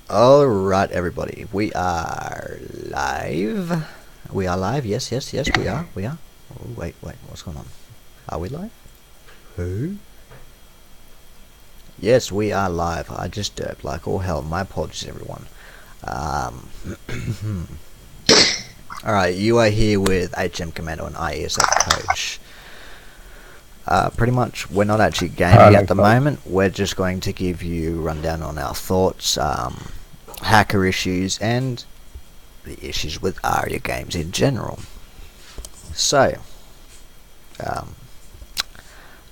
Alright, everybody, we are live. We are live, yes, we are. Oh, wait, what's going on? Are we live? Who? Yes, we are live. I just derped like all hell. My apologies, everyone. Alright, you are here with HMCommando and IESFCoach. Pretty much, we're not actually gaming at the moment. We're just going to give you a rundown on our thoughts, hacker issues, and the issues with ARIA games in general. So,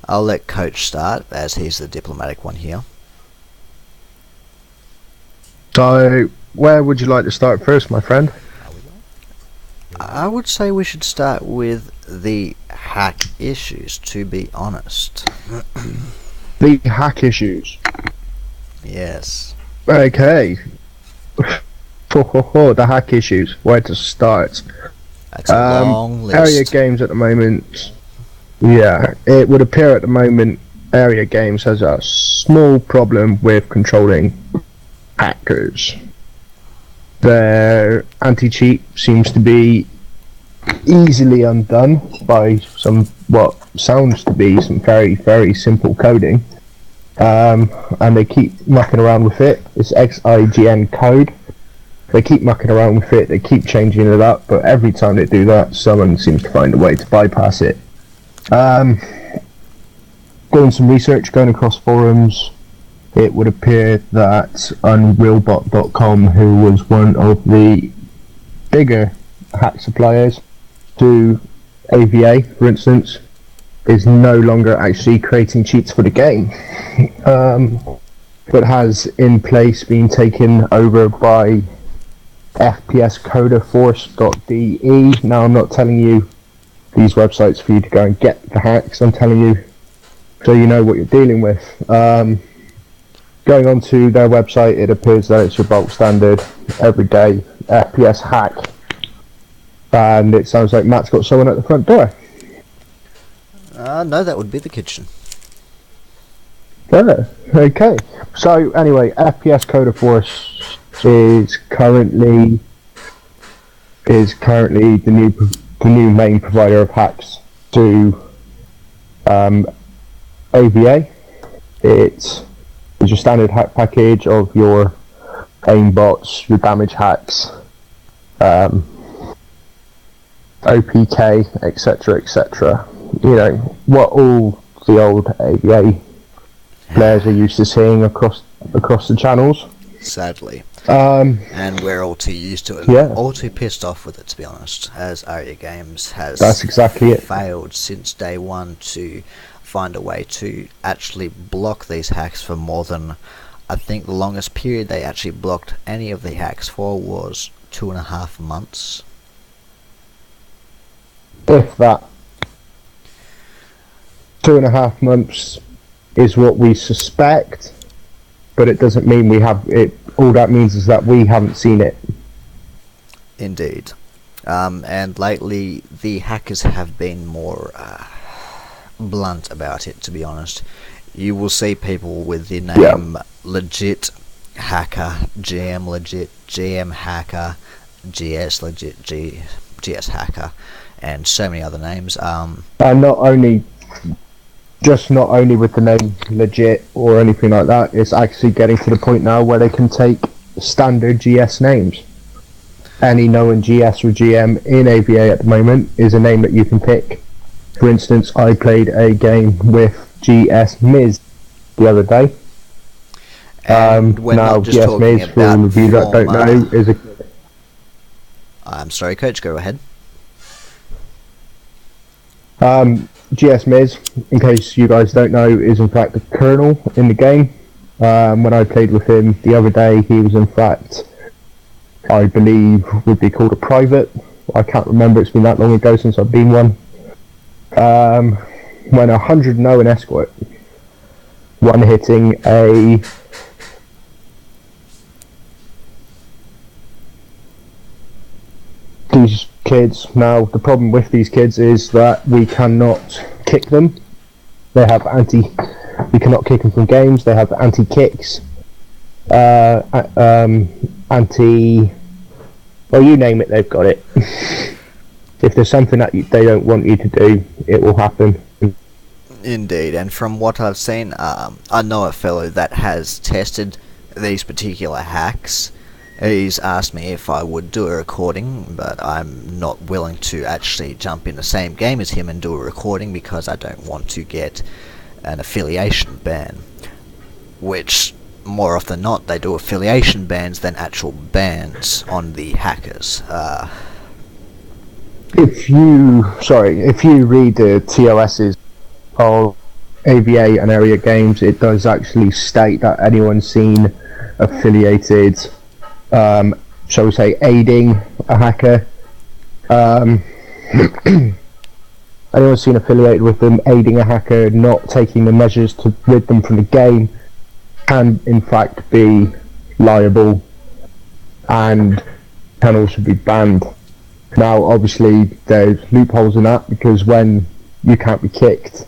I'll let Coach start, as he's the diplomatic one here. So, where would you like to start first, my friend? I would say we should start with the hack issues, to be honest. The hack issues. Yes. Okay. The hack issues. Where to start? That's a long list. ARIA games at the moment. Yeah, it would appear at the moment ARIA games has a small problem with controlling hackers. Their anti-cheat seems to be easily undone by some what sounds to be some very, very simple coding. And they keep mucking around with it. It's XIGN code. They keep mucking around with it, they keep changing it up, but every time they do that, someone seems to find a way to bypass it. Doing some research, going across forums, it would appear that Unrealbot.com, who was one of the bigger hack suppliers to AVA, for instance, is no longer actually creating cheats for the game, but has in place been taken over by FPScoderforce.de. Now, I'm not telling you these websites for you to go and get the hacks, I'm telling you so you know what you're dealing with. Going on to their website, it appears that it's your bulk standard everyday FPS hack, and it sounds like Matt's got someone at the front door. No, that would be the kitchen. Oh, okay. So anyway, FPS Coder Force is currently the new main provider of hacks to AVA. It's your standard hack package of your aimbots, your damage hacks, OPK, etc., etc. You know what all the old AVA players are used to seeing across the channels. Sadly. And we're all too used to it. Yeah. All too pissed off with it, to be honest, as ARIA Games has That's exactly it. failed since day one to find a way to actually block these hacks for more than, I think the longest period they actually blocked any of the hacks for was 2.5 months. If that. 2.5 months is what we suspect, but it doesn't mean we have it. All that means is that we haven't seen it. Indeed. And lately the hackers have been more blunt about it, to be honest. You will see people with the name legit hacker, GM legit, GM hacker, GS legit, GS hacker, and so many other names. And not only with the name legit or anything like that, it's actually getting to the point now where they can take standard GS names. Any known GS or GM in AVA at the moment is a name that you can pick. For instance, I played a game with GS Miz the other day. And we're now not just GS talking Miz, for all about of you that don't know, is a... I'm sorry, Coach, go ahead. GS Miz, in case you guys don't know, is in fact the colonel in the game. When I played with him the other day, he was in fact, I believe, would be called a private. I can't remember, it's been that long ago since I've been one. When 100-0 in escort, one hitting a these kids. Now, the problem with these kids is that we cannot kick them. They have we cannot kick them from games. They have anti-kicks. anti. Well, you name it, they've got it. If there's something that they don't want you to do, it will happen. Indeed, and from what I've seen, I know a fellow that has tested these particular hacks. He's asked me if I would do a recording, but I'm not willing to actually jump in the same game as him and do a recording because I don't want to get an affiliation ban. Which, more often than not, they do affiliation bans than actual bans on the hackers. If you read the TOS's of AVA and area games, it does actually state that anyone seen affiliated, shall we say, aiding a hacker, anyone seen affiliated with them, aiding a hacker, not taking the measures to rid them from the game, can in fact be liable and can also be banned. Now, obviously, there's loopholes in that because when you can't be kicked,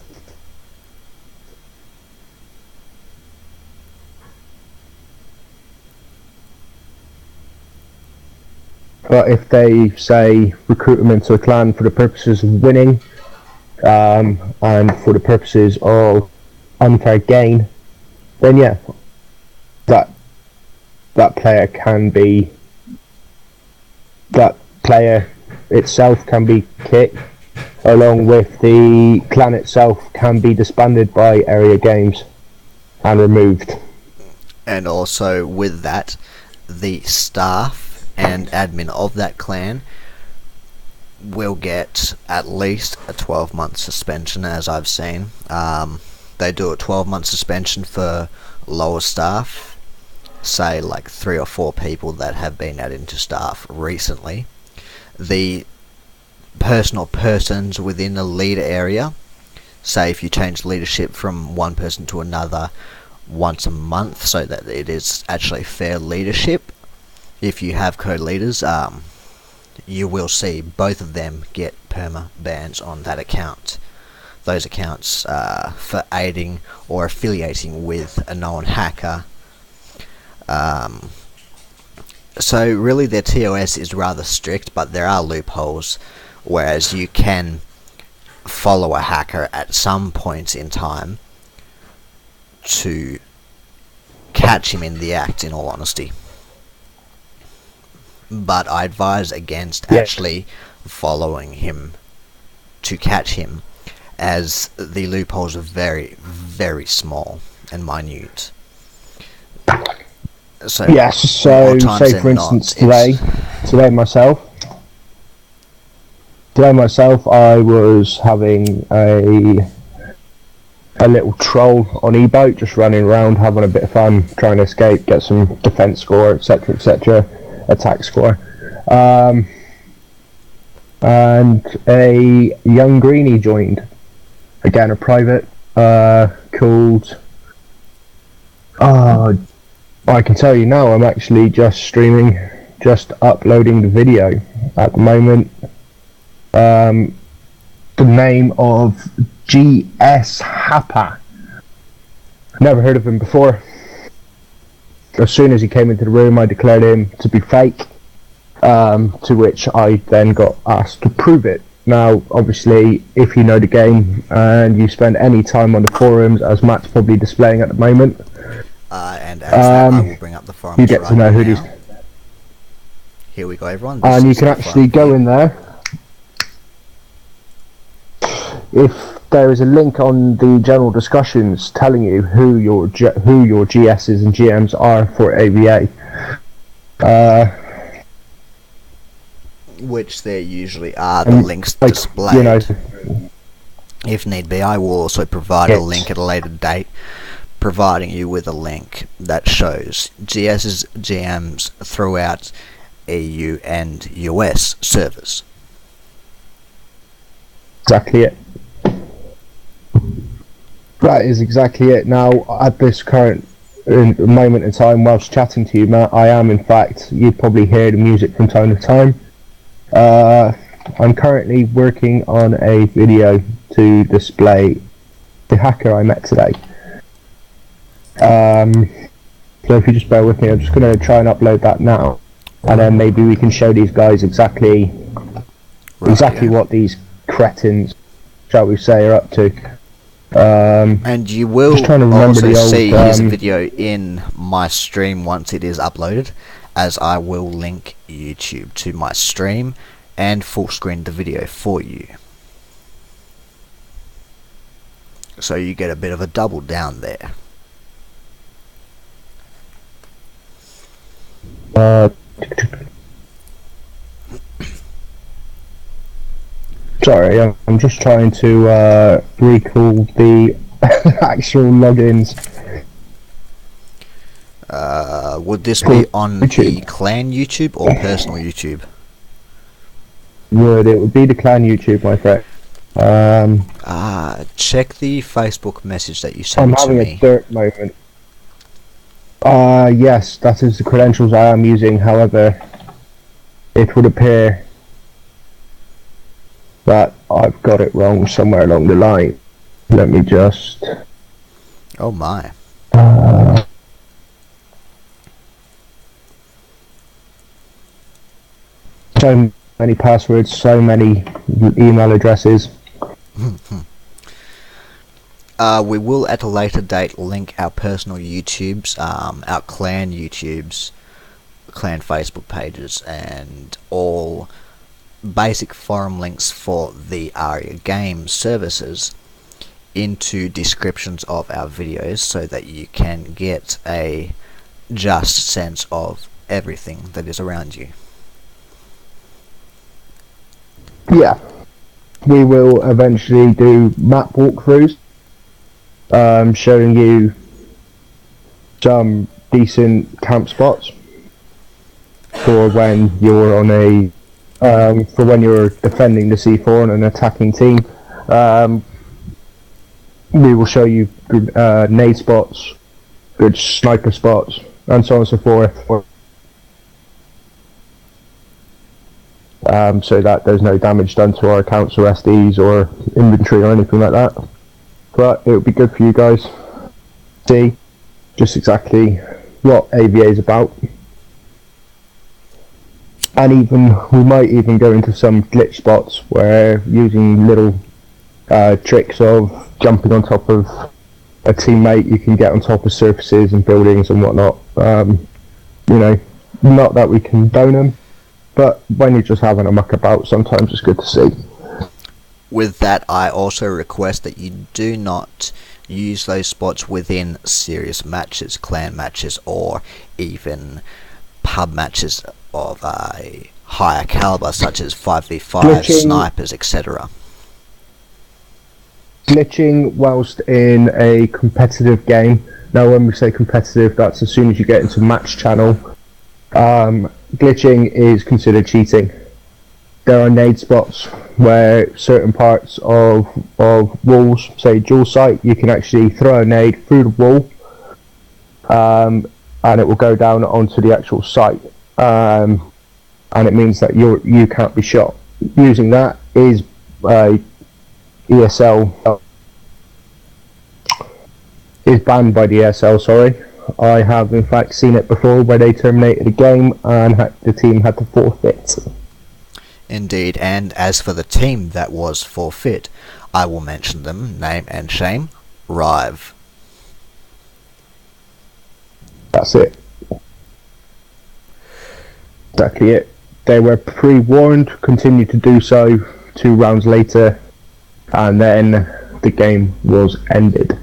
but if they say recruit them into a clan for the purposes of winning, and for the purposes of unfair gain, then yeah, that player itself can be kicked, along with the clan itself can be disbanded by area games and removed. And also with that, the staff and admin of that clan will get at least a 12-month suspension, as I've seen. They do a 12-month suspension for lower staff, say like 3 or 4 people that have been added into staff recently. The persons within the leader area, say if you change leadership from one person to another once a month so that it is actually fair leadership, if you have co-leaders, you will see both of them get perma bans on that account. Those accounts for aiding or affiliating with a known hacker. So really their TOS is rather strict, but there are loopholes, whereas you can follow a hacker at some points in time to catch him in the act, in all honesty. But I advise against actually following him to catch him, as the loopholes are very, very small and minute. So yes, so say for instance today myself I was having a little troll on e-boat, just running around having a bit of fun, trying to escape, get some defense score, etc, attack score, and a young greenie joined, again a private, called I can tell you now, I'm actually just uploading the video at the moment. The name of GS Happa. Never heard of him before. As soon as he came into the room, I declared him to be fake, to which I then got asked to prove it. Now, obviously, if you know the game and you spend any time on the forums, as Matt's probably displaying at the moment, and as that, I will bring up the forums. You get to know who these. Here we go, everyone. And you can actually go in there. If there is a link on the general discussions telling you who your GSs and GMs are for AVA, which there usually are the links displayed. You know, if need be, I will also provide a link at a later date, providing you with a link that shows GS's GMs throughout EU and US servers. Exactly it. That is exactly it. Now, at this current moment in time, whilst chatting to you, Matt, I am, in fact, you'd probably hear the music from time to time. I'm currently working on a video to display the hacker I met today. So if you just bear with me, I'm just going to try and upload that now, and then maybe we can show these guys exactly what these cretins, shall we say, are up to. And you will also see his video in my stream once it is uploaded, as I will link YouTube to my stream and full screen the video for you. So you get a bit of a double down there. Sorry, I'm just trying to recall the actual logins. Would this be on the clan YouTube or personal YouTube? It would be the clan YouTube, my friend. Check the Facebook message that you sent to me. I'm having a dirt moment. Yes, that is the credentials I am using. However, it would appear that I've got it wrong somewhere along the line. Let me just... Oh my. So many passwords, so many email addresses. We will at a later date link our personal YouTubes, our clan YouTubes, clan Facebook pages, and all basic forum links for the Aria Games services into descriptions of our videos, so that you can get a just sense of everything that is around you. Yeah, we will eventually do map walkthroughs, showing you some decent camp spots for when you're on a for when you're defending the C4 on an attacking team. We will show you good nade spots, good sniper spots, and so on and so forth. So that there's no damage done to our accounts or SDs or inventory or anything like that. But it would be good for you guys to see just exactly what AVA is about. And even we might even go into some glitch spots where, using little tricks of jumping on top of a teammate, you can get on top of surfaces and buildings and whatnot. You know, not that we condone them, but when you're just having a muck about, sometimes it's good to see. With that, I also request that you do not use those spots within serious matches, clan matches, or even pub matches of a higher caliber, such as 5v5, glitching, snipers, etc. Glitching whilst in a competitive game. Now, when we say competitive, that's as soon as you get into match channel. Glitching is considered cheating. There are nade spots where certain parts of walls, say dual sight, you can actually throw a nade through the wall, and it will go down onto the actual site, and it means that you can't be shot. Using that is ESL is banned by the ESL. Sorry, I have in fact seen it before where they terminated a game and the team had to forfeit. Indeed, and as for the team that was forfeit, I will mention them, name and shame. Rive. That's it. Exactly it. They were pre-warned, continued to do so 2 rounds later, and then the game was ended.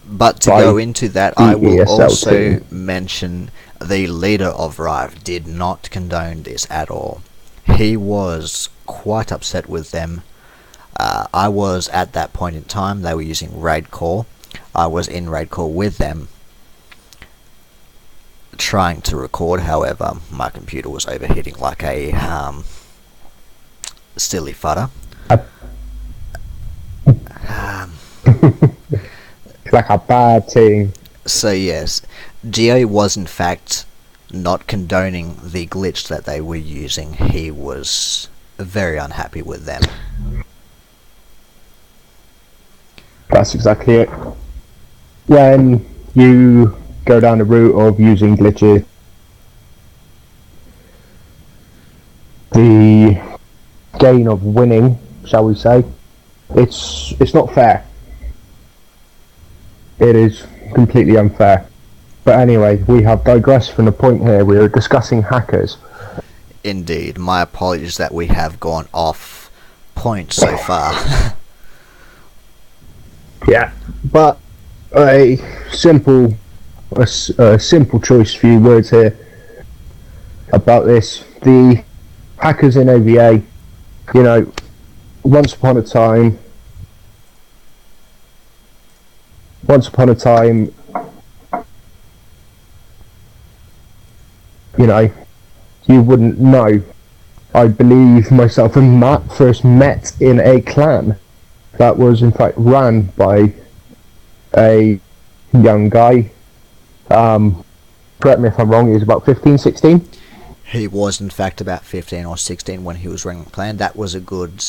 But to go into that, I will also mention the leader of Rive did not condone this at all. He was quite upset with them. I was at that point in time, they were using Raid Call. I was in Raid Call with them, trying to record. However, my computer was overheating like a silly fudder. Like a bad team. So yes, Geo was in fact not condoning the glitch that they were using. He was very unhappy with them. That's exactly it. When you go down the route of using glitches. The gain of winning, shall we say, it's not fair. It is completely unfair. But anyway, we have digressed from the point here. We are discussing hackers. Indeed. My apologies that we have gone off point so far. Yeah. But a simple choice few words here about this. The hackers in AVA, you know, once upon a time, you know, you wouldn't know. I believe myself and Matt first met in a clan that was in fact ran by a young guy. Correct me if I'm wrong, he was about 15, 16? He was in fact about 15 or 16 when he was running the clan. That was a good,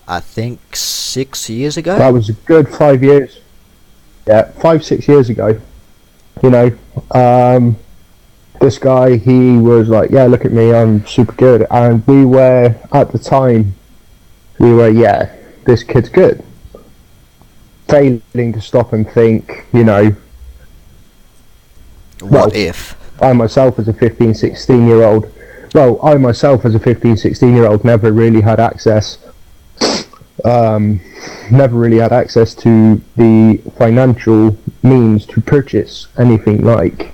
I think, 6 years ago? That was a good 5 years. Yeah, 5-6 years ago. You know, this guy, he was like, yeah, look at me, I'm super good. And we were, at the time, yeah, this kid's good. Failing to stop and think, you know, what if? I myself as a 15, 16 year old, never really had access to the financial means to purchase anything like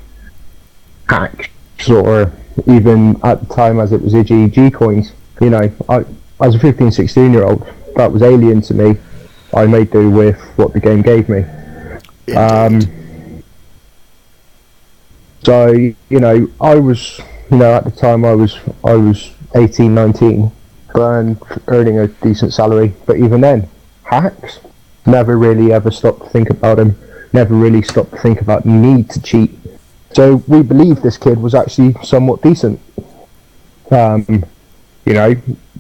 hacks, or even at the time as it was GEG coins. You know, as a 15, 16 year old, that was alien to me. I made do with what the game gave me. So, you know, I was, you know, at the time I was 18, 19, and earning a decent salary. But even then, hacks, never really ever stopped to think about them. Never really stopped to think about the need to cheat. So we believe this kid was actually somewhat decent. You know,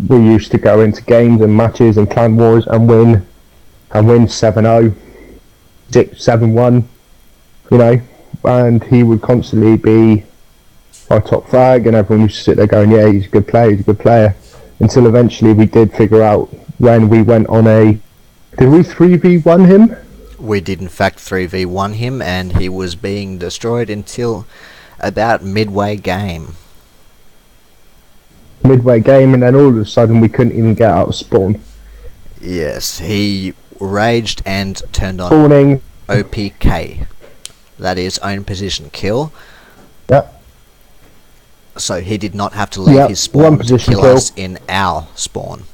we used to go into games and matches and clan wars and win 7-0, 7-1, you know, and he would constantly be our top flag, and everyone used to sit there going, yeah, he's a good player, until eventually we did figure out when we went on did we 3v1 him? We did in fact 3v1 him, and he was being destroyed until about midway game. And then all of a sudden we couldn't even get out of spawn. Yes, he raged and turned on Spawning. OPK. That is own position kill. Yep. So he did not have to leave his spawn to kill us in our spawn.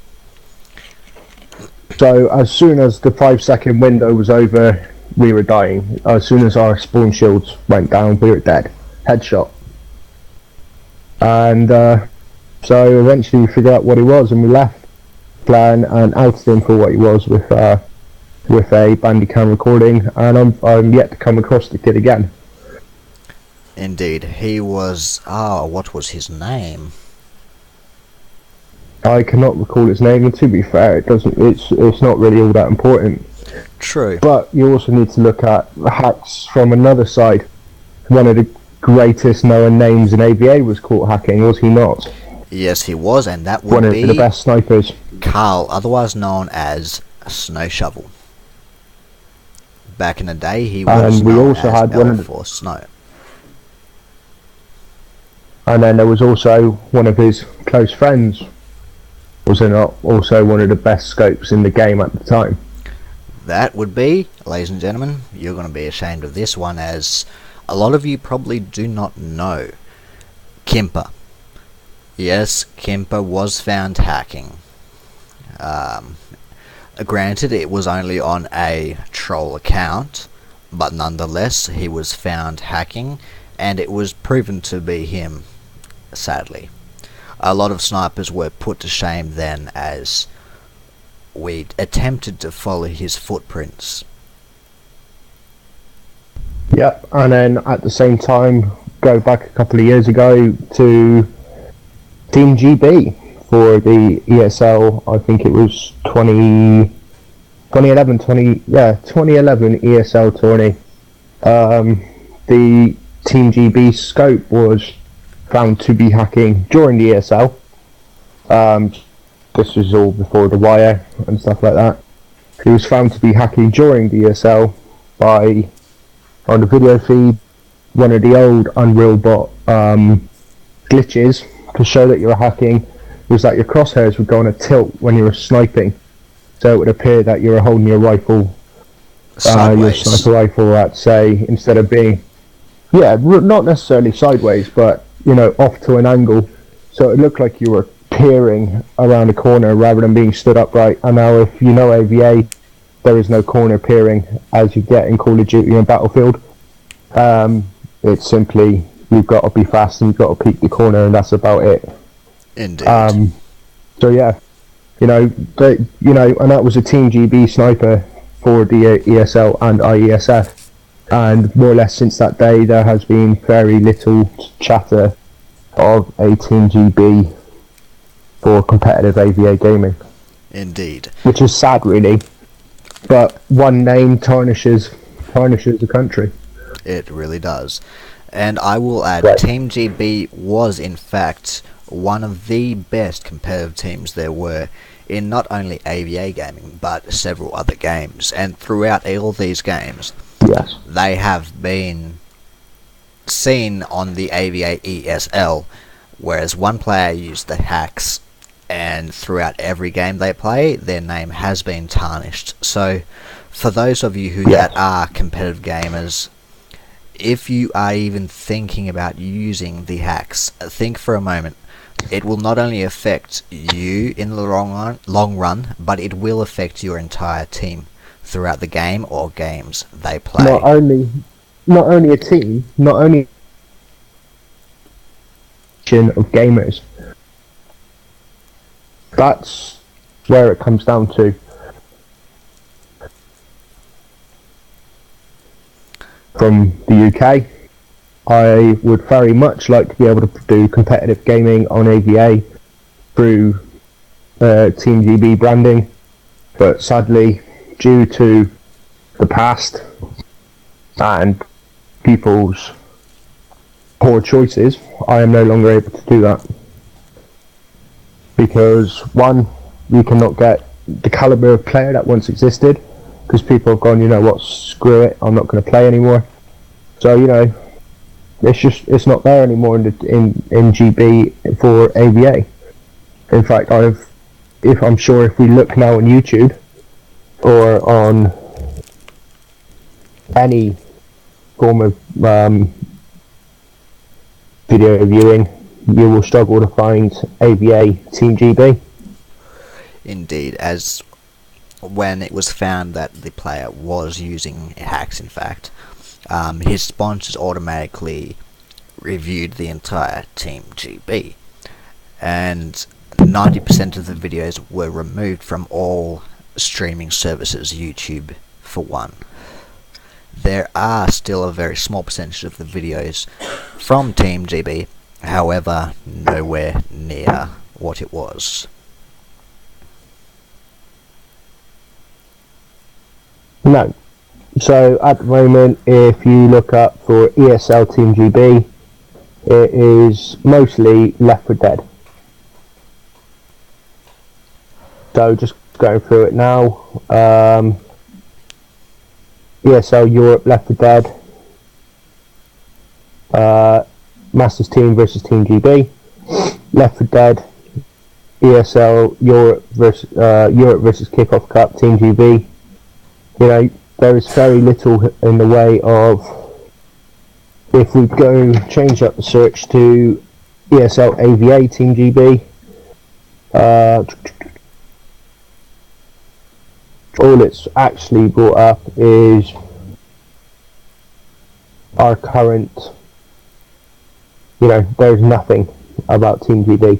So as soon as the 5-second window was over, we were dying. As soon as our spawn shields went down, we were dead. Headshot. And so eventually we figured out what he was, and we left plan and outed him for what he was with a Bandicam recording, and I'm yet to come across the kid again. Indeed, he was, what was his name? I cannot recall his name, and to be fair, it's not really all that important. True. But you also need to look at the hacks from another side. One of the greatest known names in AVA was caught hacking, was he not? Yes, he was, and that would one of be the best snipers. Carl, otherwise known as Snow Shovel. Back in the day, he was known as Bell for Snow. And then there was also one of his close friends, was not also one of the best scopes in the game at the time. That would be, ladies and gentlemen, you're going to be ashamed of this one, as a lot of you probably do not know, Kimper. Yes, Kimper was found hacking. Granted, it was only on a troll account, but nonetheless, he was found hacking, and it was proven to be him, sadly. A lot of snipers were put to shame then, as we attempted to follow his footprints. Yep, and then at the same time, go back a couple of years ago to Team GB for the ESL, I think it was 2011 ESL tourney. the Team GB scope was found to be hacking during the ESL. This was all before the wire and stuff like that. He was found to be hacking during the ESL by, on the video feed, one of the old Unreal bot glitches to show that you were hacking was that your crosshairs would go on a tilt when you were sniping. So it would appear that you were holding your rifle, your sniper rifle at, say, instead of being, not necessarily sideways, but, off to an angle. So it looked like you were peering around a corner rather than being stood upright. And now if you know AVA, there is no corner peering as you get in Call of Duty and Battlefield. It's simply, you've got to be fast and you've got to peek the corner, and that's about it. Indeed. So yeah, and that was a Team GB sniper for the ESL and IESF, and more or less since that day there has been very little chatter of a Team GB for competitive AVA gaming. Indeed. Which is sad, really, but one name tarnishes the country. It really does. And I will add, Right. Team GB was in fact one of the best competitive teams there were in not only AVA gaming but several other games, and throughout all these games Yes. they have been seen on the AVA ESL, whereas one player used the hacks, and throughout every game they play their name has been tarnished. So for those of you who that are competitive gamers, if you are even thinking about using the hacks, think for a moment. It will not only affect you in the long run, but it will affect your entire team throughout the game or games they play. Not only a team, not only of gamers. That's where it comes down to. From the UK, I would very much like to be able to do competitive gaming on AVA through Team GB branding, but sadly, due to the past and people's poor choices, I am no longer able to do that. Because one, we cannot get the caliber of player that once existed, because people have gone, you know what, screw it, I'm not going to play anymore. So, it's not there anymore in GB for AVA. In fact, I'm sure if we look now on YouTube or on any form of video viewing, you will struggle to find AVA Team GB. Indeed, as when it was found that the player was using hacks, in fact, his sponsors automatically reviewed the entire Team GB, and 90% of the videos were removed from all streaming services, YouTube for one. There are still a very small percentage of the videos from Team GB, however, nowhere near what it was. No. So at the moment, if you look up for ESL Team GB, it is mostly Left 4 Dead. So just going through it now, ESL Europe Left 4 Dead, Masters Team versus Team GB, Left 4 Dead, ESL Europe versus Kickoff Cup Team GB. There is very little in the way of, if we go change up the search to ESL AVA Team GB, all it's actually brought up is our current, there's nothing about Team GB.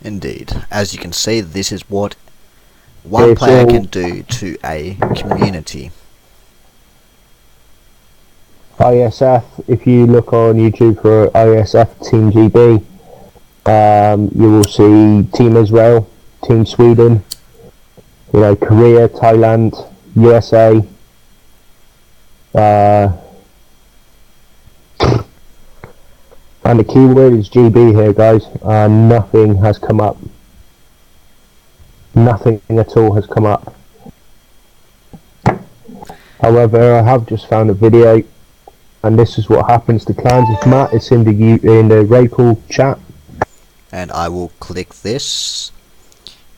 Indeed. As you can see, this is what one player can do to a community. IESF, if you look on YouTube for IESF Team GB, you will see Team Israel, Team Sweden, Korea, Thailand, USA, And the keyword is GB here, guys, and nothing has come up. Nothing at all has come up. However, I have just found a video, and this is what happens to clans with Matt. It's in the Raypool chat. And I will click this,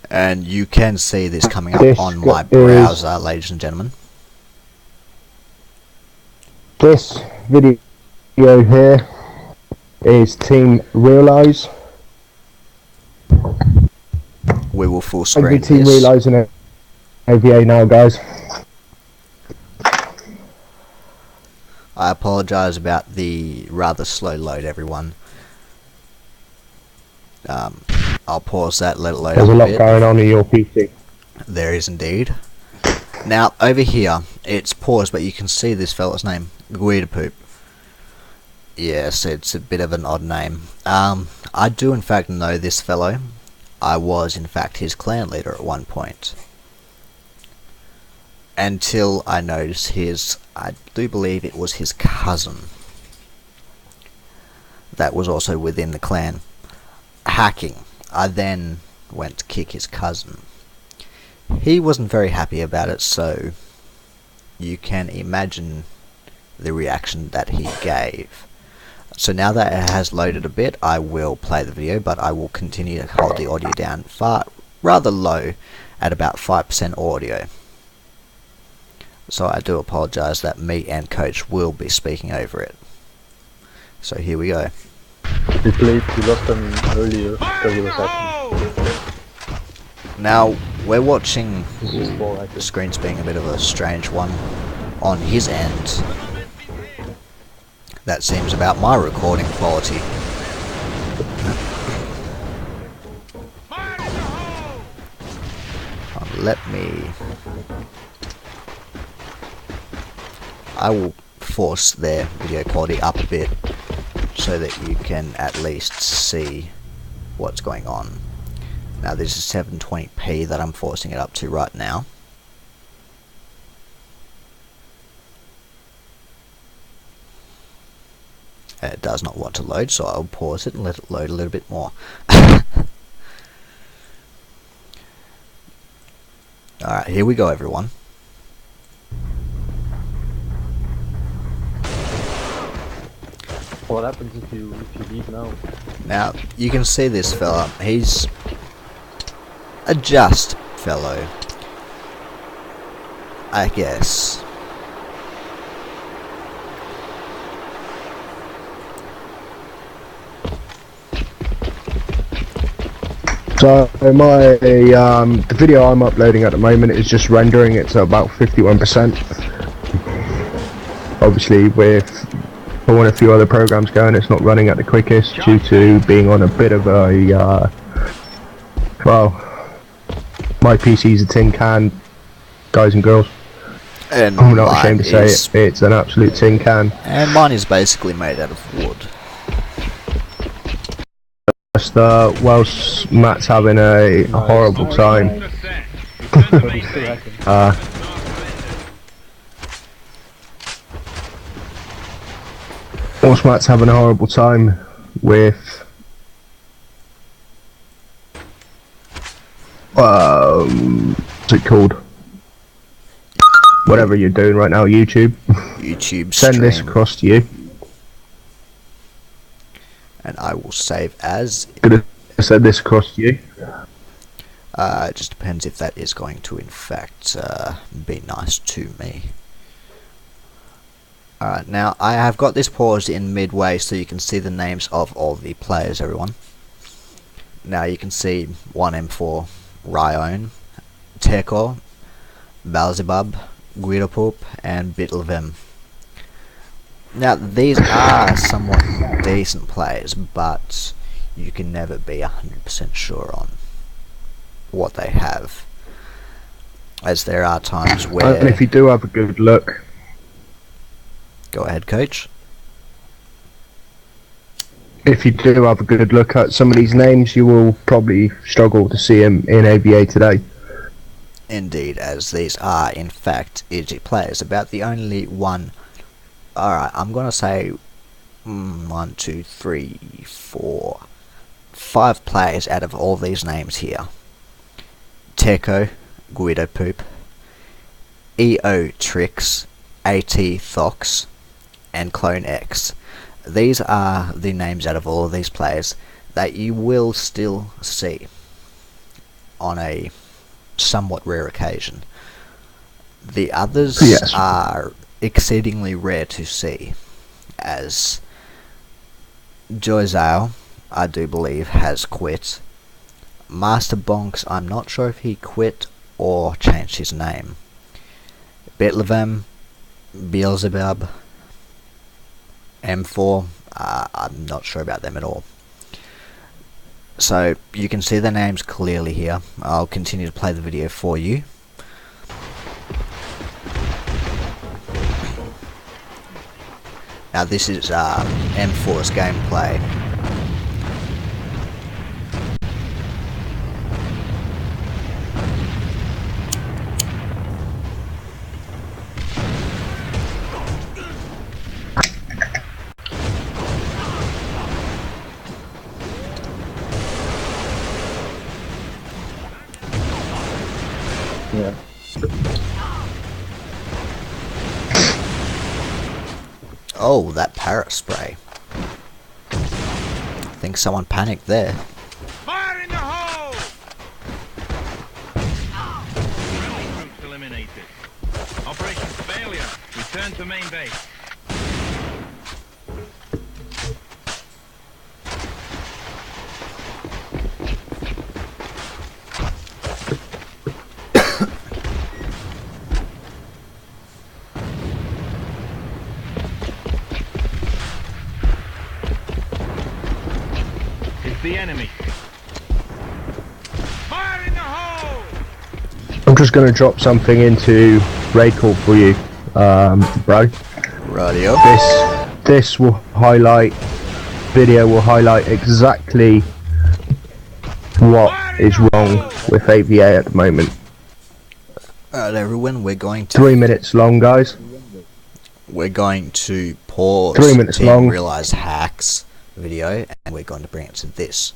and you can see this coming up This on my is- browser, ladies and gentlemen. This video here is Team Realise. We will full Every screen team this. Realise in AVA now, guys. I apologise about the rather slow load, everyone. I'll pause that, let it load There's up a lot bit. going on in your PC. There is indeed. Now, over here, it's paused, but you can see this fella's name, Guidapoop. Yes, it's a bit of an odd name. I do in fact know this fellow. I was in fact his clan leader at one point. Until I noticed I do believe it was his cousin that was also within the clan hacking. I then went to kick his cousin. He wasn't very happy about it, so you can imagine the reaction that he gave. So now that it has loaded a bit, I will play the video, but I will continue to hold the audio down rather low at about 5% audio. So I do apologise that me and Coach will be speaking over it. So here we go. We lost them earlier because he was hacking. Now we're watching. This is more like The screen's being a bit of a strange one on his end. That seems about my recording quality. Let me... I will force their video quality up a bit so that you can at least see what's going on. Now this is 720p that I'm forcing it up to right now. It does not want to load, so I'll pause it and let it load a little bit more. Alright, here we go, everyone. what happens if you leave now? Now, you can see this fella. He's a just fellow, I guess. So the video I'm uploading at the moment is just rendering. It's at about 51%. Obviously, with pulling a few other programs going, it's not running at the quickest due to being on a bit of a well, my PC's a tin can, guys and girls. And I'm not mine ashamed to say is- it. It's an absolute tin can. And mine is basically made out of wood. Just whilst Matt's having a horrible time. But he's still hacking. Whilst Matt's having a horrible time with what's it called? Whatever you're doing right now, YouTube. YouTube Send this stream. across to you. And I will save as. Gonna send this across to you. It just depends if that is going to in fact be nice to me. Alright, now I have got this paused in midway so you can see the names of all the players, everyone. Now you can see 1M4, Ryon, Teko, Balzibub, Guidopoop, and Bitlevim. Now these are somewhat decent players, but you can never be 100% sure on what they have, as there are times where... And if you do have a good look, Go ahead, Coach. if you do have a good look at some of these names, you will probably struggle to see them in AVA today. Indeed, as these are in fact EG players. About the only one... Alright, I'm gonna say 1, 2, 3, 4, 5 players out of all these names here. Teco, Guido Poop, EO Trix, AT Thox, and Clone X. These are the names out of all of these players that you will still see on a somewhat rare occasion. The others Yes. are exceedingly rare to see, as Joyzao, I do believe, has quit. Master Bonks, I'm not sure if he quit or changed his name. Betlevem, Beelzebub, M4, I'm not sure about them at all. So you can see the names clearly here. I'll continue to play the video for you. Now this is M4's gameplay. Yeah. Oh, that parrot spray. I think someone panicked there. Fire in the hole! Troops eliminated. Operation failure. Return to main base. It's the enemy. Fire in the hole! I'm just going to drop something into raid call for you, bro. Radio. This will highlight, video will highlight exactly what is wrong with AVA at the moment. Alright everyone, we're going to 3 minutes long, guys. pause 3 minutes Team long. Realize Hacks video, and we're going to bring it to this.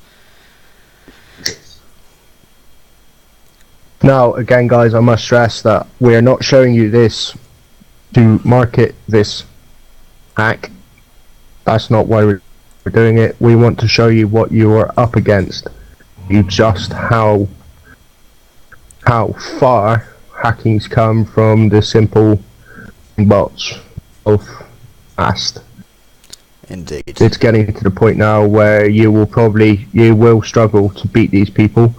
Now, again, guys, I must stress that we are not showing you this to market this hack. That's not why we're doing it. We want to show you what you are up against. You just how far hacking's come from the simple bots of past. Indeed. It's getting to the point now where you will struggle to beat these people.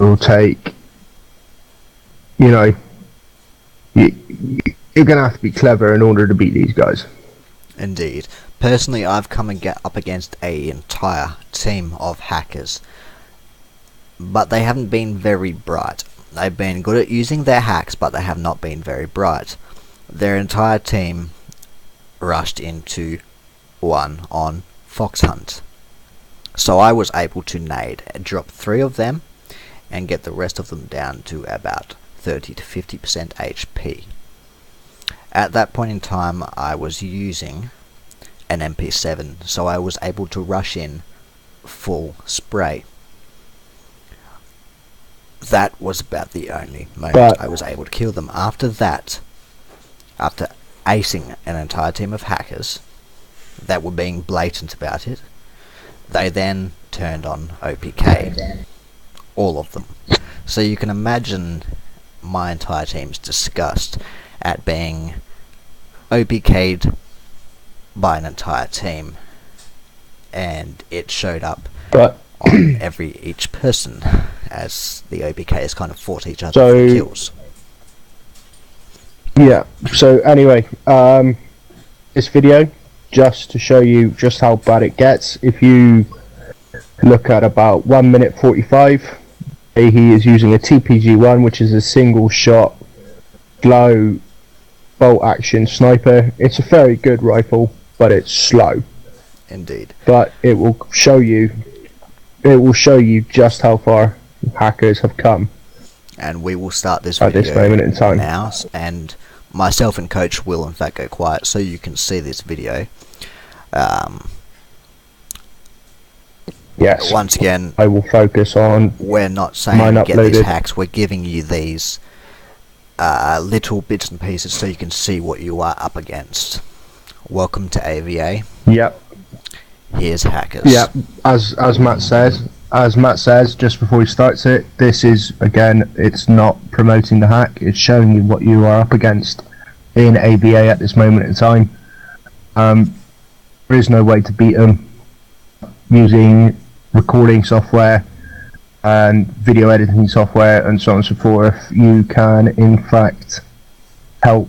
It will take, you know, you're gonna have to be clever in order to beat these guys. Indeed. Personally, I've come up against an entire team of hackers, but they haven't been very bright. They've been good at using their hacks, but they have not been very bright. Their entire team rushed into one on Fox Hunt. So I was able to nade and drop 3 of them and get the rest of them down to about 30 to 50% HP. At that point in time, I was using an MP7, so I was able to rush in full spray. That was about the only moment I was able to kill them. After that, after acing an entire team of hackers that were being blatant about it, they then turned on OPK. All of them. So you can imagine my entire team's disgust at being OPK'd by an entire team, and it showed up on each person, as the OPKs kind of fought each other for kills. Yeah, so anyway, this video, just to show you just how bad it gets. If you look at about 1 minute 45, he is using a TPG-1, which is a single shot glow bolt action sniper. It's a very good rifle, but it's slow. Indeed. But it will show you just how far hackers have come. And we will start this at video this moment in time now, and myself and Coach will in fact go quiet so you can see this video. Yes. Once again, I will focus on we're not saying mine get these uploaded. hacks. We're giving you these little bits and pieces so you can see what you are up against. Welcome to AVA. Yep. Here's hackers. Yep. As Matt says just before he starts it, this is, again, it's not promoting the hack. It's showing you what you are up against in AVA at this moment in time. There is no way to beat them using recording software and video editing software and so on and so forth. You can in fact help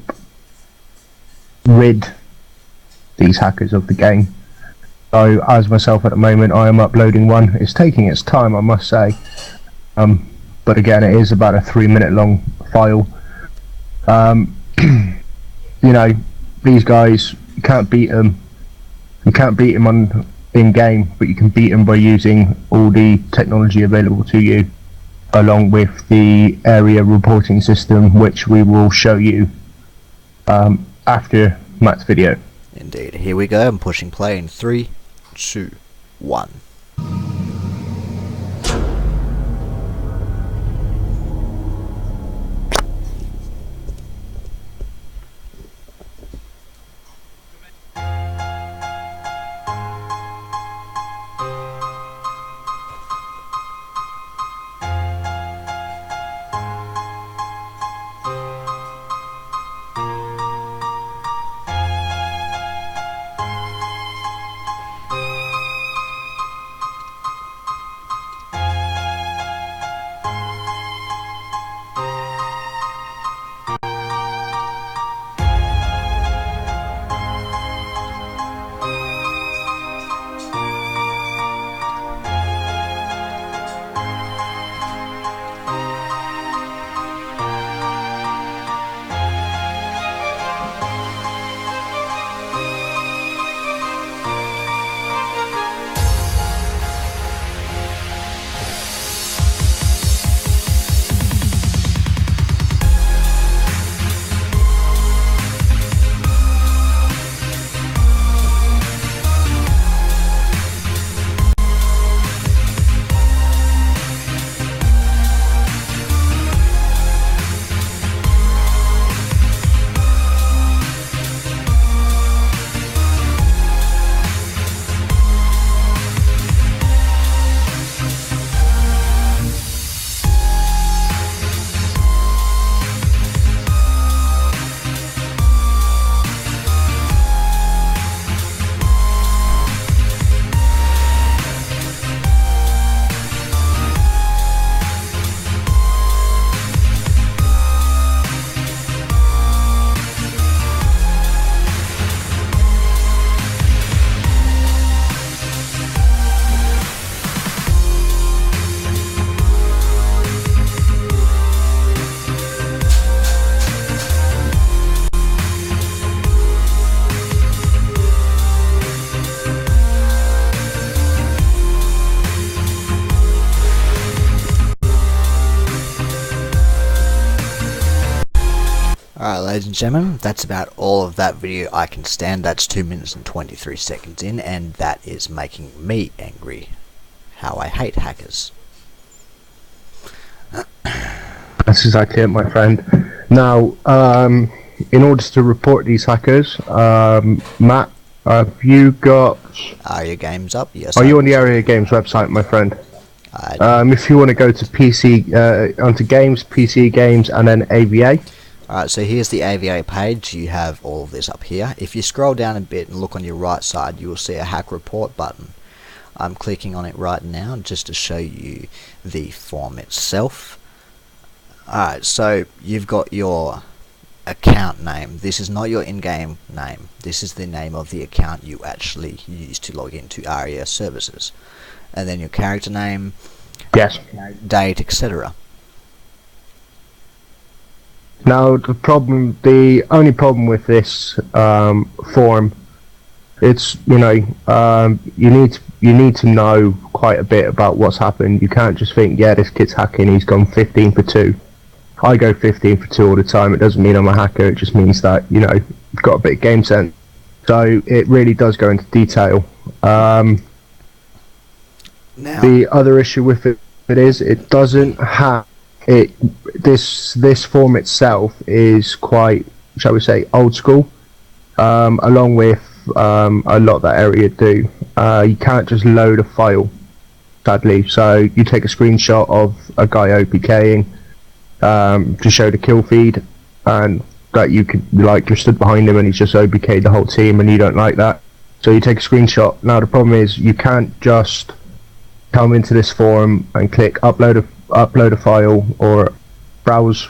rid these hackers of the game. So as myself at the moment, I am uploading one. It's taking its time, I must say, but again, it is about a 3-minute long file. You know, these guys, you can't beat them. You can't beat them on in-game, but you can beat them by using all the technology available to you, along with the area reporting system, which we will show you after Matt's video. Indeed. Here we go. I'm pushing play in 3, 2, 1. Alright, ladies and gentlemen, that's about all of that video I can stand. That's 2 minutes and 23 seconds in, and that is making me angry. How I hate hackers. That's exactly it, my friend. Now, in order to report these hackers, Matt, have you got... Are your games up? Yes. Are you on the Area Games website, my friend? If you want to go to PC, onto Games, PC Games, and then AVA. Alright, so here's the AVA page. You have all of this up here. If you scroll down a bit and look on your right side, you will see a hack report button. I'm clicking on it right now just to show you the form itself. Alright, so you've got your account name. This is not your in-game name. This is the name of the account you actually use to log into ARIA services. And then your character name, yes, date, etc. Now the only problem with this form, it's you need to know quite a bit about what's happened. You can't just think, yeah, this kid's hacking, he's gone 15 for 2. I go 15 for 2 all the time. It doesn't mean I'm a hacker. It just means that you've got a bit of game sense. So it really does go into detail. Now, The other issue with it is it doesn't have it. This form itself is quite, shall we say, old school. Along with a lot that area do. You can't just load a file, sadly. So you take a screenshot of a guy OPKing to show the kill feed, and that you could, like, you're stood behind him and he's just OPK'd the whole team, and you don't like that. So you take a screenshot. Now the problem is you can't just come into this form and click upload a file or browse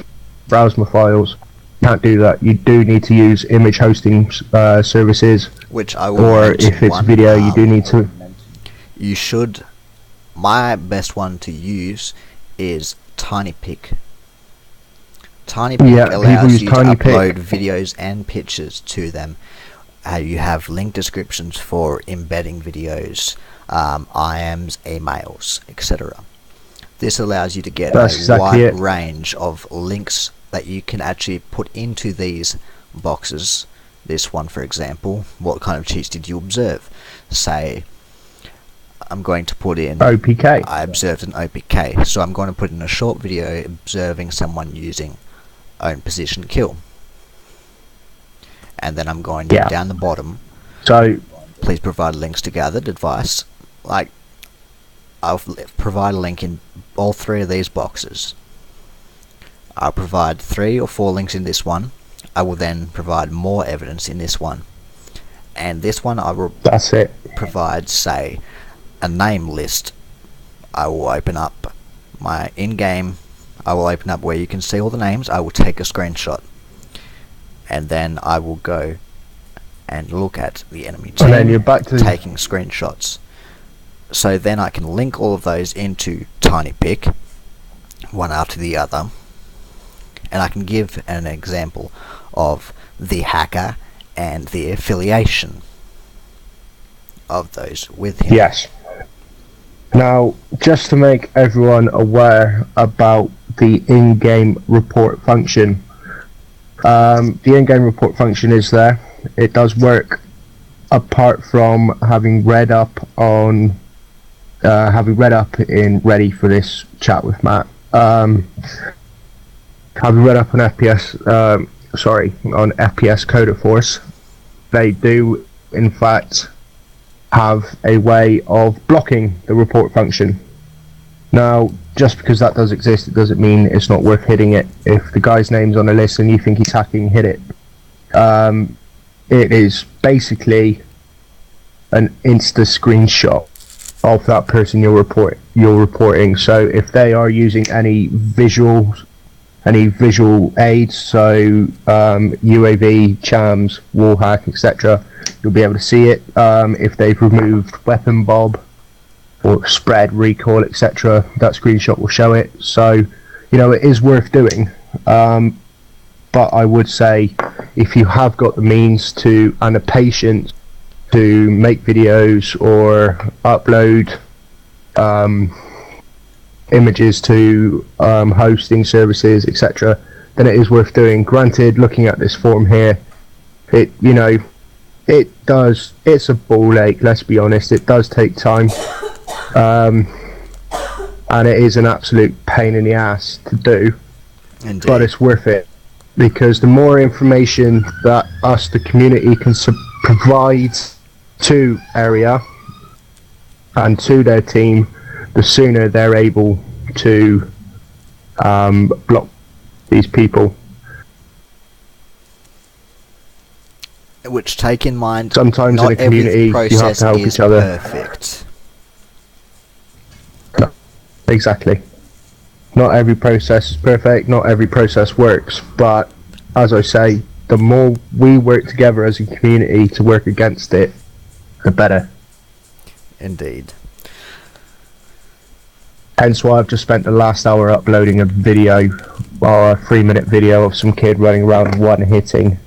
my files. You can't do that. You do need to use image hosting services, which I will or mention if it's one, video, you do need to. You should. My best one to use is TinyPic. TinyPic Yeah, people allows use you to TinyPic. upload videos and pictures to them. You have link descriptions for embedding videos, IMs, emails, etc. This allows you to get That's a exactly wide it. range of links that you can actually put into these boxes. This one, for example, what kind of cheats did you observe? Say, I'm going to put in OPK. I observed an OPK, so I'm going to put in a short video observing someone using own position kill. And then I'm going down the bottom. So Please provide links to gathered advice. Like, I'll provide a link in all three of these boxes. I'll provide 3 or 4 links in this one. I will then provide more evidence in this one. And this one I will that's it. provide, say, a name list. I will open up my in-game, I will open up where you can see all the names. I will take a screenshot, and then I will go and look at the enemy team And then you're back to taking screenshots. So then I can link all of those into TinyPic, one after the other, and I can give an example of the hacker and the affiliation of those with him. Yes. Now, just to make everyone aware about the in-game report function, the in-game report function is there. It does work, apart from having read up in ready for this chat with Matt. Having read up on on FPS Coder Force, they do in fact have a way of blocking the report function. Now, just because that does exist, it doesn't mean it's not worth hitting it. If the guy's name's on a list and you think he's hacking, hit it. It is basically an insta screenshot of that person you're reporting. So if they are using any visual aids, so UAV, chams, wallhack, etc., you'll be able to see it. If they've removed weapon bob or spread, recoil, etc., that screenshot will show it. So, it is worth doing. But I would say, if you have got the means to and the patience to make videos or upload images to hosting services, etc., then it is worth doing. Granted, looking at this form here, it's a ball ache, let's be honest. It does take time, and it is an absolute pain in the ass to do. Indeed. But it's worth it, because the more information that us, the community, can provide to area and to their team, the sooner they're able to block these people. Which, take in mind, Sometimes not in a community, every you have process to help is each other. perfect. Exactly. Not every process is perfect, not every process works, but as I say, the more we work together as a community to work against it, the better. Indeed. Hence why I've just spent the last hour uploading a video, or a 3-minute video of some kid running around one-hitting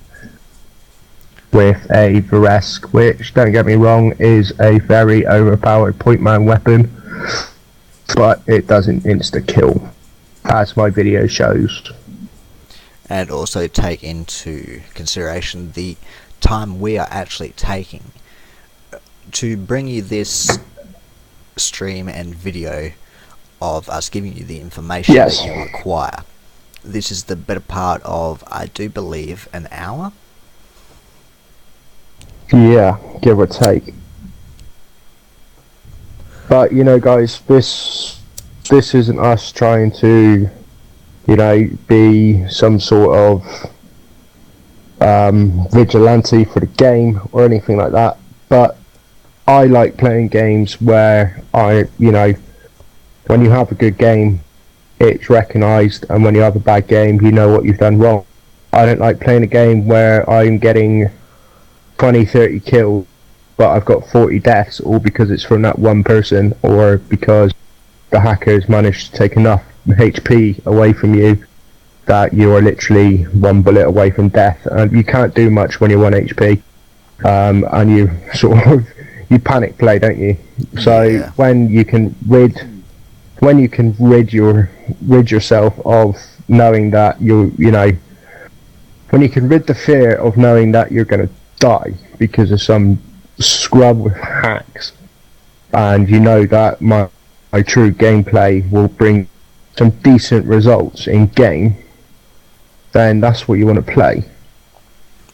with a Varesk, which, don't get me wrong, is a very overpowered point-man weapon, but it doesn't insta-kill, as my video shows. And also take into consideration the time we are actually taking to bring you this stream and video of us giving you the information Yes. that you require. This is the better part of, I do believe, an hour. Yeah, give or take. But you know, guys, this isn't us trying to, you know, be some sort of vigilante for the game or anything like that. But I like playing games where when you have a good game, it's recognised, and when you have a bad game, you know what you've done wrong. I don't like playing a game where I'm getting 20, 30 kills, but I've got 40 deaths, all because it's from that one person, or because the hackers managed to take enough HP away from you that you are literally one bullet away from death. And you can't do much when you're 1 HP, and you sort of you panic play, don't you? So Yeah. when you can rid yourself of knowing that when you can rid the fear of knowing that you're going to die because of some scrub with hacks, and you know that my true gameplay will bring some decent results in game, then that's what you want to play.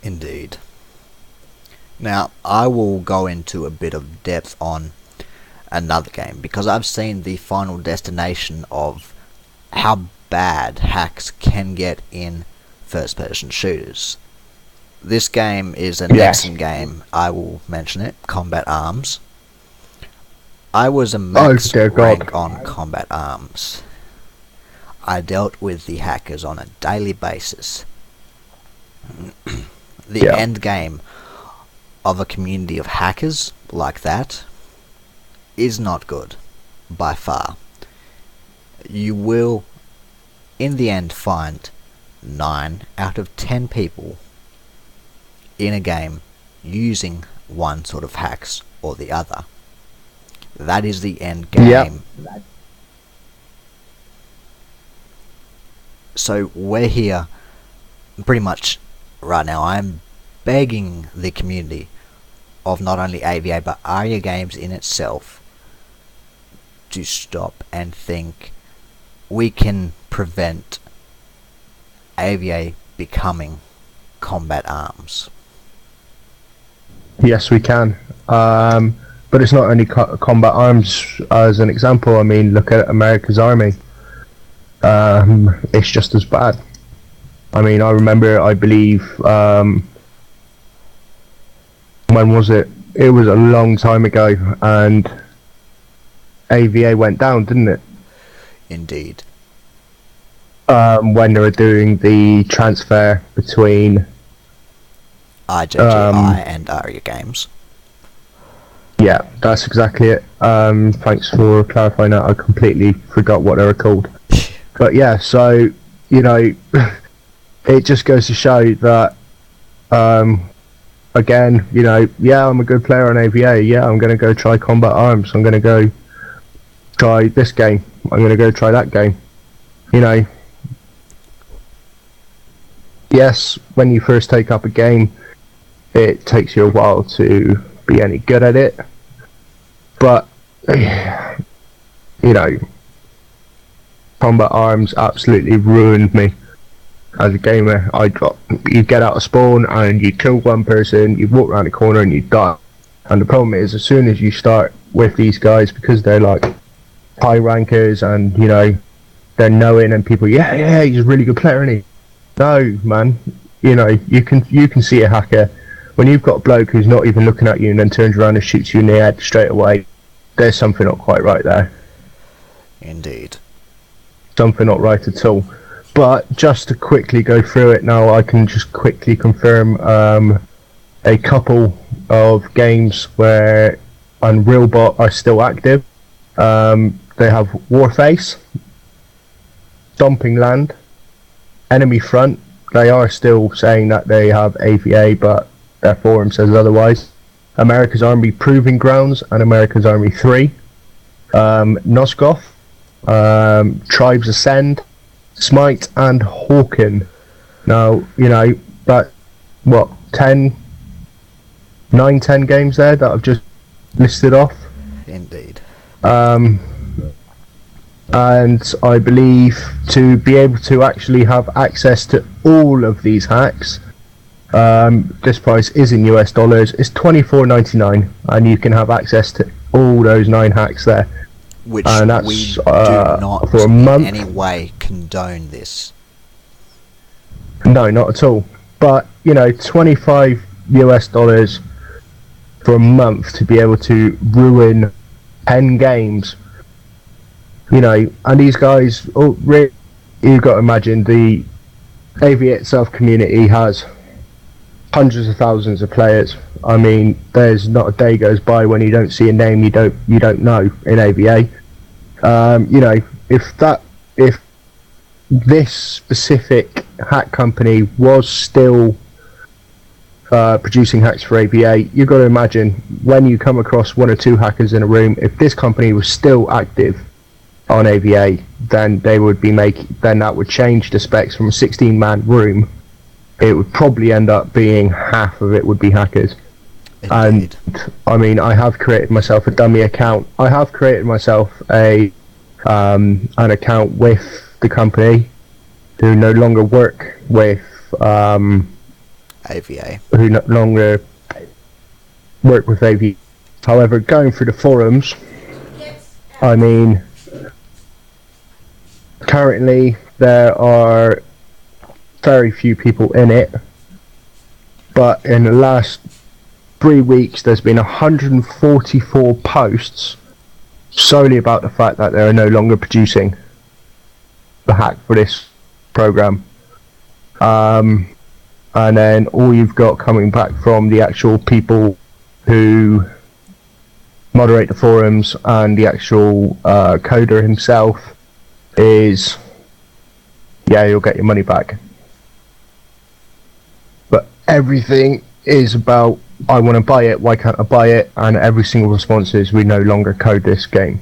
Indeed. Now, I will go into a bit of depth on another game, because I've seen the final destination of how bad hacks can get in first-person shooters. This game is an excellent game. I will mention it, Combat Arms. I was a max dear God. rank on Combat Arms. I dealt with the hackers on a daily basis. The end game of a community of hackers like that is not good, by far. You will, in the end, find 9 out of 10 people in a game using one sort of hacks or the other. That is the end game. Yep. So we're here pretty much right now. I'm begging the community of not only AVA but ARIA Games in itself to stop and think we can prevent AVA becoming Combat Arms. Yes, we can. But it's not only Combat Arms. As an example, I mean, look at America's Army. It's just as bad. I mean, I remember, I believe, when was it? It was a long time ago, and AVA went down, didn't it? Indeed. When they were doing the transfer between IJGI and ARIA Games. Yeah, that's exactly it. Thanks for clarifying that. I completely forgot what they were called. But yeah, so, you know, it just goes to show that, again, you know, yeah, I'm a good player on AVA. Yeah, I'm going to go try Combat Arms. I'm going to go try this game. I'm going to go try that game. You know, yes, when you first take up a game, it takes you a while to be any good at it. But, you know, Combat Arms absolutely ruined me as a gamer. You get out of spawn and you kill one person, you walk around the corner and you die. And the problem is, as soon as you start with these guys, because they're like high rankers and, you know, they're knowing, and people, yeah, he's a really good player, isn't he? No, man. You know, you can see a hacker when you've got a bloke who's not even looking at you and then turns around and shoots you in the head straight away. There's something not quite right there. Indeed. Something not right at all. But just to quickly go through it now, I can just quickly confirm a couple of games where Unrealbot are still active. They have Warface, Stomping Land, Enemy Front. They are still saying that they have AVA, but their forum says otherwise. America's Army Proving Grounds and America's Army 3. Nosgoth, Tribes Ascend, Smite and Hawken. Now, you know, that, what, 10, 9-10 games there that I've just listed off. Indeed. And I believe to be able to actually have access to all of these hacks, this price is in US dollars. It's $24.99, and you can have access to all those 9 hacks there. Which and that's, we do not for a month. in any way condone this. No, not at all. But, you know, 25 US dollars for a month to be able to ruin 10 games. You know, and these guys, really, you've got to imagine the AV itself community has hundreds of thousands of players. I mean, there's not a day goes by when you don't see a name you don't know in AVA. You know, if this specific hack company was still producing hacks for AVA, you've got to imagine when you come across 1 or 2 hackers in a room, if this company was still active on AVA, then they would be then that would change the specs from a 16-man room. It would probably end up being half of it would be hackers. Indeed. And I mean, I have created myself a dummy account. I have created myself an account with the company who no longer work with AVA. Who no longer work with AVA. However, going through the forums, I mean, currently there are very few people in it, but in the last 3 weeks there's been 144 posts solely about the fact that they are no longer producing the hack for this program. And then all you've got coming back from the actual people who moderate the forums and the actual coder himself is, yeah, you'll get your money back. But everything is about, I want to buy it, why can't I buy it? And every single response is, we no longer code this game.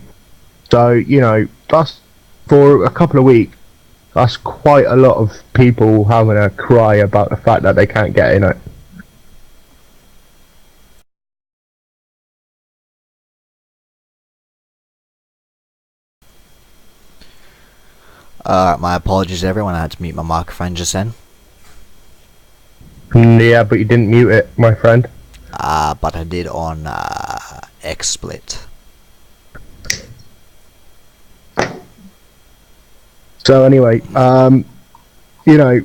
So, you know, that's, for a couple of weeks, that's quite a lot of people having a cry about the fact that they can't get in it. My apologies everyone, I had to mute my microphone just then. Yeah, but you didn't mute it, my friend. But I did on XSplit. So anyway, you know,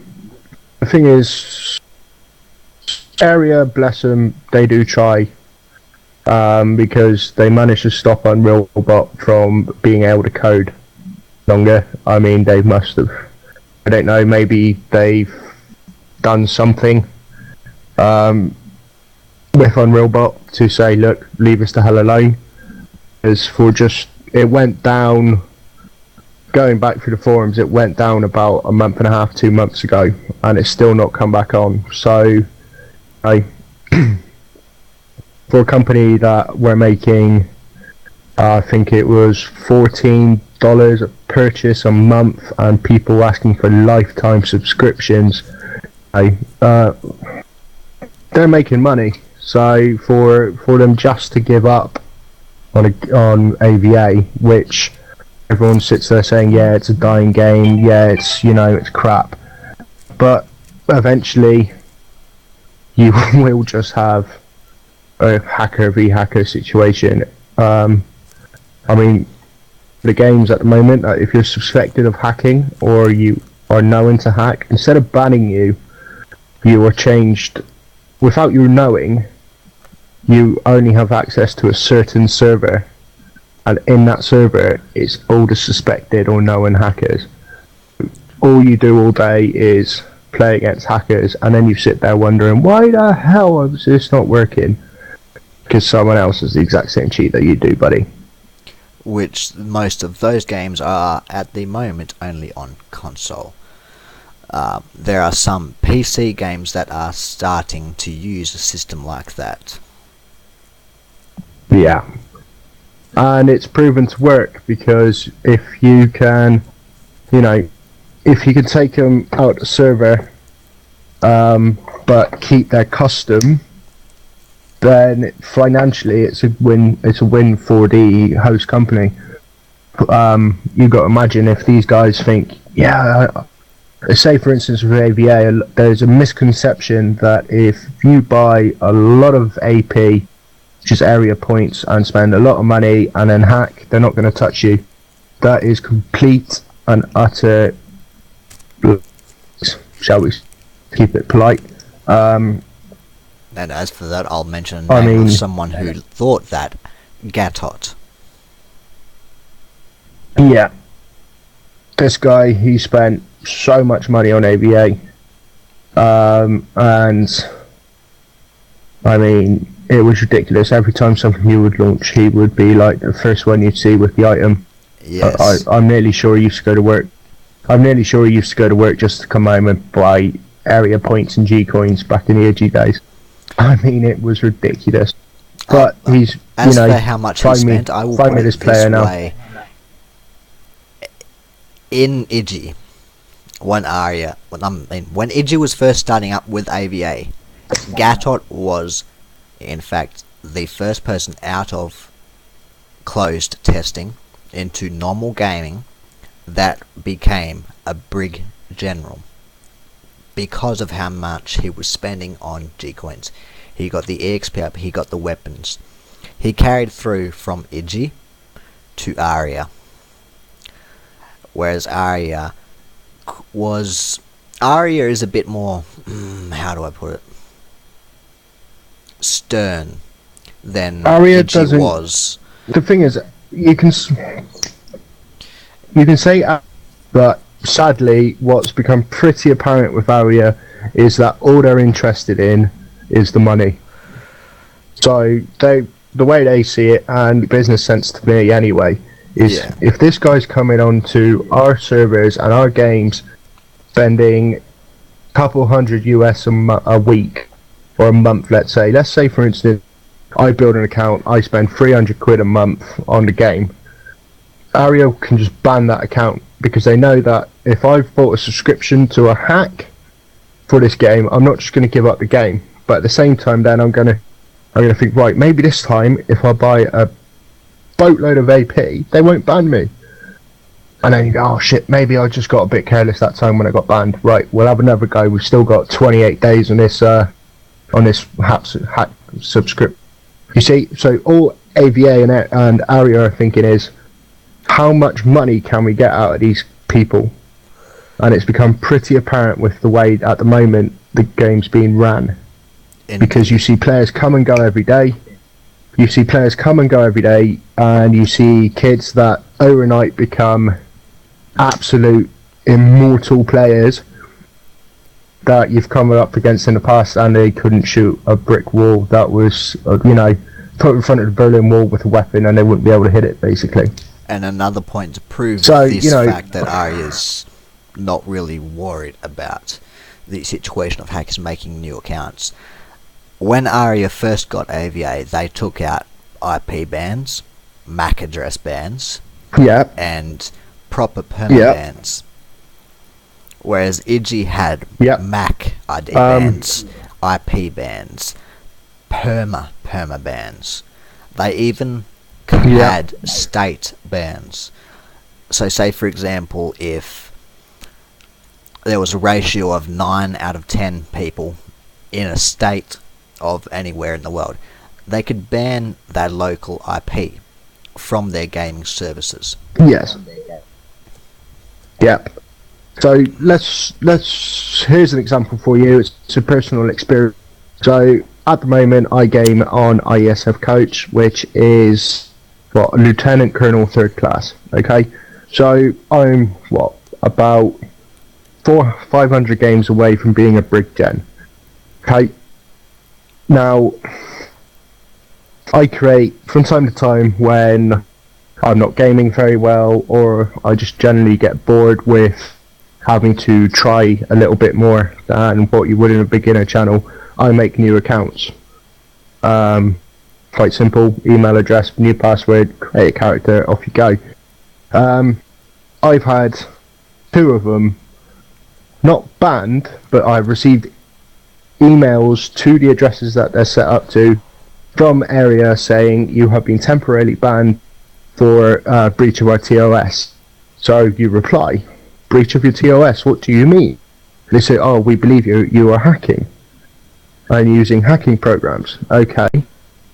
the thing is, Area, bless them, they do try, because they managed to stop Unreal Robot from being able to code longer. I mean, they must have, I don't know, maybe they've done something with Unreal Bot to say, look, leave us the hell alone. As for just, it went down, going back through the forums, it went down about a month and a half, 2 months ago, and it's still not come back on. So, for a company that were making, I think it was $14 a purchase a month, and people asking for lifetime subscriptions, they're making money. So for them just to give up on AVA, which everyone sits there saying, yeah, it's a dying game, yeah, it's, you know, it's crap, but eventually you will just have a hacker v hacker situation. I mean, the games at the moment, if you're suspected of hacking or you are known to hack, instead of banning you, you are changed without you knowing. You only have access to a certain server, and in that server it's all the suspected or known hackers. All you do all day is play against hackers, and then you sit there wondering, why the hell is this not working? Because someone else has the exact same cheat that you do, buddy. Which most of those games are at the moment only on console. There are some PC games that are starting to use a system like that. Yeah, and it's proven to work, because if you can, you know, if you can take them out the server, but keep their custom then financially it's a win. It's a win for the host company. You got to imagine if these guys think, say for instance with AVA, there's a misconception that if you buy a lot of AP, which is area points, and spend a lot of money and then hack, they're not going to touch you. That is complete and utter, shall we keep it polite. And as for that, I'll mention a name of someone who thought that, Gatot. Yeah. This guy, he spent so much money on AVA. And I mean, it was ridiculous. Every time something new would launch, he would be like the first one you'd see with the item. Yes. I'm nearly sure he used to go to work. Just to come home and buy area points and G coins back in the edgy days. I mean, it was ridiculous. But he's, as for how much he spent, I will put it this way. In Iggy, when Iggy was first starting up with AVA, Gatot was, in fact, the first person out of closed testing into normal gaming that became a brig general because of how much he was spending on G-Coins. He got the EXP up, he got the weapons. He carried through from Iggy to Aria. Whereas Aria is a bit more, how do I put it, stern than Aria Iggy was. The thing is, you can say, but sadly, what's become pretty apparent with Aria is that all they're interested in is the money. So the way they see it, and business sense to me anyway, is if this guy's coming onto our servers and our games, spending a couple hundred US a week or a month, let's say for instance, I build an account, I spend 300 quid a month on the game. Aria can just ban that account because they know that if I've bought a subscription to a hack for this game, I'm not just going to give up the game. But at the same time, then I'm going to think, right, maybe this time if I buy a boatload of AP, they won't ban me. And then you go, oh shit, maybe I just got a bit careless that time when I got banned. Right, we'll have another go. We've still got 28 days on this hack subscription. You see, so all AVA and Aria are thinking is, how much money can we get out of these people? And it's become pretty apparent with the way at the moment the game's being ran. Because you see players come and go every day. And you see kids that overnight become absolute immortal players that you've come up against in the past, and they couldn't shoot a brick wall that was, put in front of the Berlin Wall with a weapon, and they wouldn't be able to hit it, basically. And another point to prove this fact that Aria's not really worried about the situation of hackers making new accounts. When Aria first got AVA, they took out IP bans, MAC address bans, and proper perma bans. Whereas Iggy had MAC ID bans, IP bans, perma bans. They even had state bans. So say for example, if there was a ratio of 9 out of 10 people in a state of anywhere in the world, they could ban their local IP from their gaming services. Yes. Yep. So here's an example for you. It's a personal experience. So at the moment I game on IESFCoach, which is a Lieutenant Colonel 3rd class. Okay. So I'm about 500 games away from being a brig gen. Okay. Now, I create from time to time when I'm not gaming very well, or I just generally get bored with having to try a little bit more than what you would in a beginner channel. I make new accounts. Quite simple, email address, new password, create a character, off you go. I've had 2 of them not banned, but I've received emails to the addresses that they're set up to from area saying you have been temporarily banned for breach of our TOS. So you reply, breach of your TOS, what do you mean? They say, oh, we believe you are hacking and using hacking programs. Okay.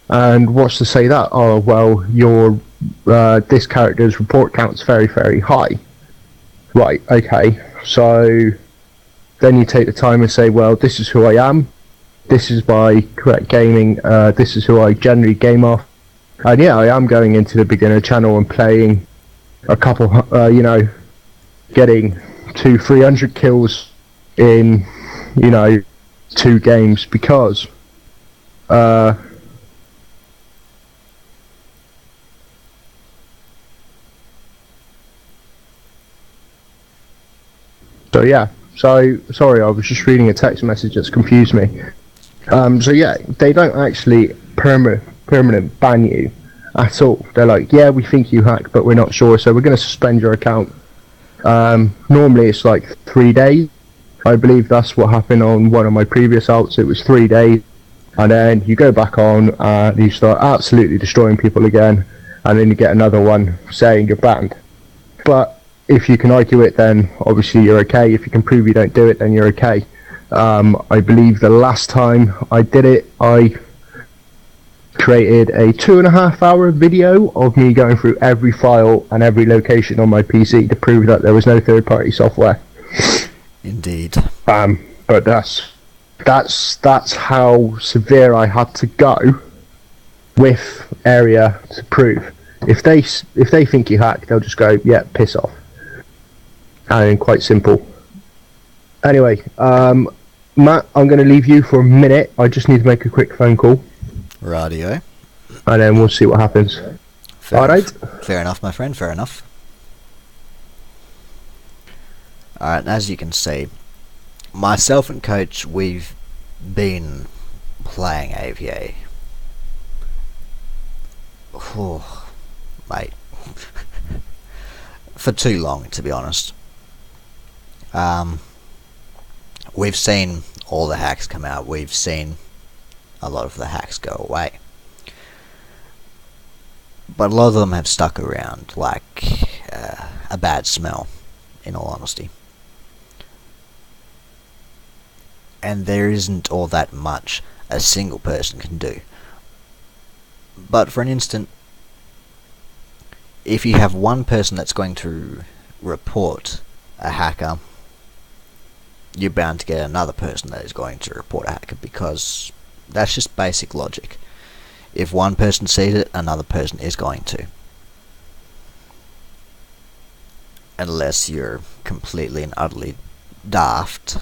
And what's to say that? Oh, well, your this character's report count's very, very high. Right, okay. So then you take the time and say, well, this is who I am. This is my correct gaming. This is who I generally game off. And yeah, I am going into the beginner channel and playing a couple, getting 200-300 kills in, 2 games because so yeah, so sorry, I was just reading a text message that's confused me. So yeah, they don't actually permanent ban you at all. They're like, yeah, we think you hacked, but we're not sure, so we're going to suspend your account. Normally it's like 3 days. I believe that's what happened on one of my previous outs. It was 3 days, and then you go back on and you start absolutely destroying people again, and then you get another one saying you're banned. But if you can argue it, then obviously you're okay. If you can prove you don't do it, then you're okay. I believe the last time I did it, I created a 2.5 hour video of me going through every file and every location on my PC to prove that there was no third-party software. Indeed. But that's how severe I had to go with area to prove. If they think you hack, they'll just go, yeah, piss off. And quite simple. Anyway, Matt, I'm going to leave you for a minute. I just need to make a quick phone call. Radio. And then we'll see what happens. Alright? Fair enough, my friend, fair enough. Alright, as you can see, myself and Coach, we've been playing AVA. Oh, mate. For too long, to be honest. We've seen all the hacks come out. We've seen a lot of the hacks go away. But a lot of them have stuck around like a bad smell, in all honesty. And there isn't all that much a single person can do. But for an instant, if you have one person that's going to report a hacker, you're bound to get another person that is going to report a hacker, because that's just basic logic. If one person sees it, another person is going to. Unless you're completely and utterly daft,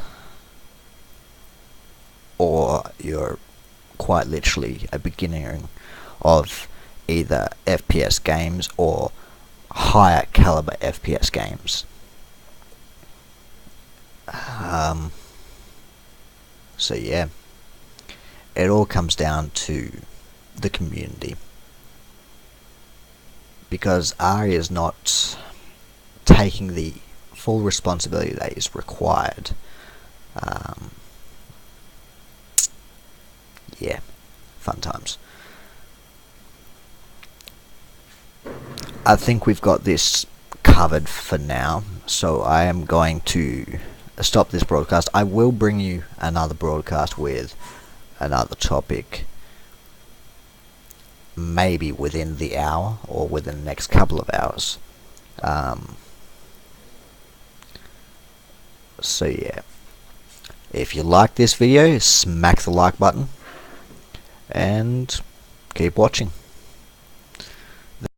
or you're quite literally a beginner of either FPS games or higher caliber FPS games. So yeah, it all comes down to the community, because ARI is not taking the full responsibility that is required. Yeah, fun times. I think we've got this covered for now, so I am going to stop this broadcast. I will bring you another broadcast with another topic, maybe within the hour or within the next couple of hours. So yeah, if you like this video, smack the like button and keep watching.